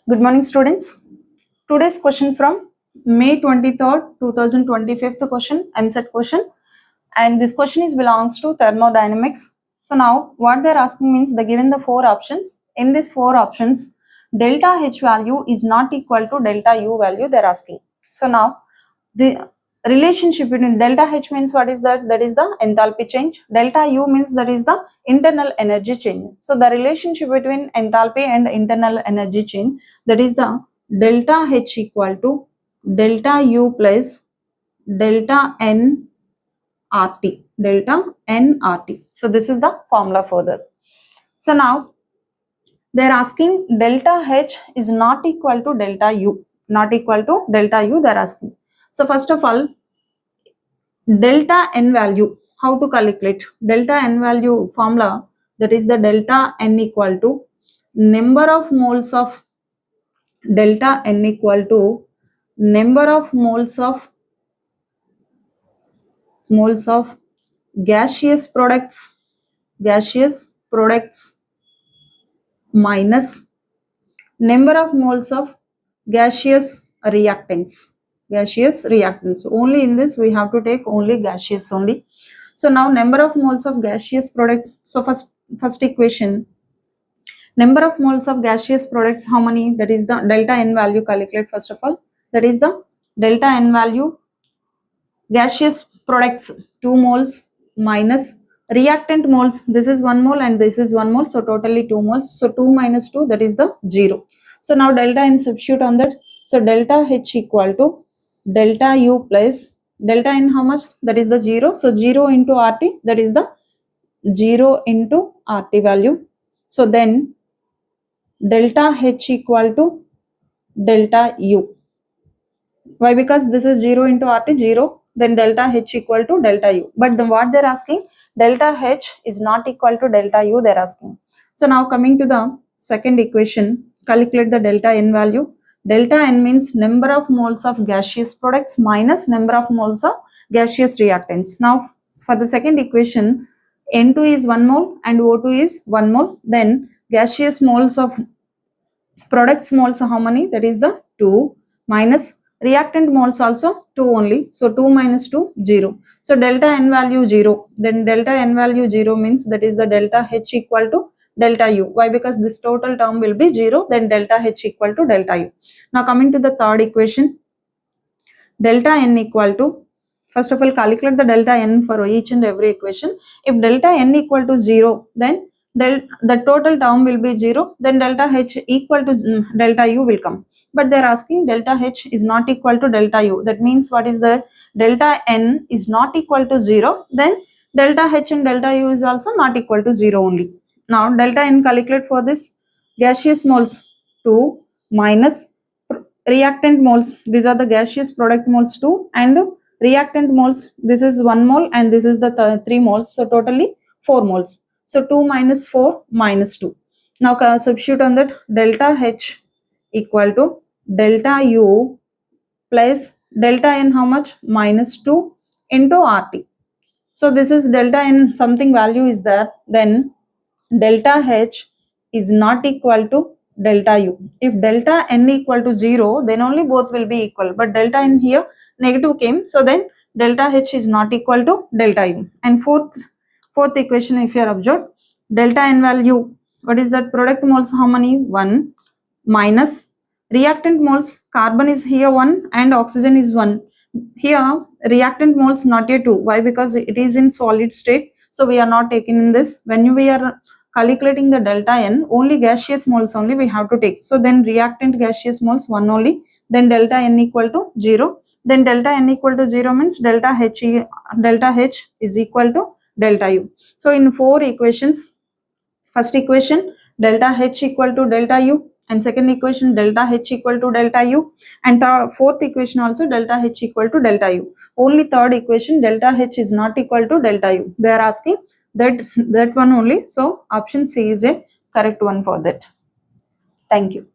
Good morning, students. Today's question from May 23rd, 2025 question, MSET question, and this question is belongs to thermodynamics. So now what they're asking means they given the four options. In these four options, delta H value is not equal to delta U value they're asking. So now the relationship between delta H means what is that? That is the enthalpy change. Delta U means that is the internal energy change. So the relationship between enthalpy and internal energy change, that is the delta H equal to delta U plus delta N RT, delta N RT. So this is the formula for that. So now they are asking delta H is not equal to delta U, not equal to delta U they are asking. So first of all, delta N value, how to calculate? Delta N value formula, that is the delta N equal to number of moles of delta N equal to number of moles of gaseous products minus number of moles of gaseous reactants. Only in this we have to take only gaseous only. So now number of moles of gaseous products. So first equation, number of moles of gaseous products, how many? That is the delta N value, calculate first of all. That is the delta N value, gaseous products 2 moles minus reactant moles, this is 1 mole and this is 1 mole, so totally 2 moles. So 2 minus 2, that is the 0. So now delta N substitute on that. So delta H equal to delta U plus delta N, how much? That is the 0. So 0 into RT, that is the 0 into RT value. So then delta H equal to delta U. Why? Because this is 0 into RT, 0. Then delta H equal to delta U. But then what they're asking, delta H is not equal to delta U they're asking. So now coming to the second equation, calculate the delta N value. Delta N means number of moles of gaseous products minus number of moles of gaseous reactants. Now for the second equation, N2 is 1 mole and O2 is 1 mole. Then gaseous moles of products moles, how many? That is the 2 minus reactant moles also 2 only. So 2 minus 2, 0. So delta N value 0. Then delta N value 0 means that is the delta H equal to delta U. Why? Because this total term will be 0. Then delta H equal to delta U. Now coming to the third equation, delta N equal to, first of all calculate the delta N for each and every equation. If delta N equal to 0, then the total term will be 0, then delta H equal to delta U will come. But they are asking delta H is not equal to delta U. That means what is the delta N is not equal to 0, then delta H and delta U is also not equal to 0 only. Now delta N calculate for this, gaseous moles 2 minus reactant moles, these are the gaseous product moles 2 and reactant moles, this is 1 mole and this is the 3 moles, so totally 4 moles. So 2 minus 4 minus 2. Now substitute on that, delta H equal to delta U plus delta N, how much? Minus 2 into RT. So this is delta N, something value is there, then delta H is not equal to delta U. If delta N equal to 0, then only both will be equal. But delta N here negative came, so then delta H is not equal to delta U. And fourth equation, if you are observed, delta N value, what is that? Product moles, how many? 1 minus reactant moles, carbon is here 1 and oxygen is 1. Here reactant moles not yet 2. Why? Because it is in solid state, so we are not taking in this. When we are calculating the delta N, only gaseous moles only we have to take. So then reactant gaseous moles 1 only, then delta N equal to 0. Then delta N equal to 0 means delta H is equal to delta U. So in 4 equations, first equation delta H equal to delta U, and second equation delta H equal to delta U, and the fourth equation also delta H equal to delta U. Only third equation delta H is not equal to delta U. They are asking that one only. So option C is a correct one for that. Thank you.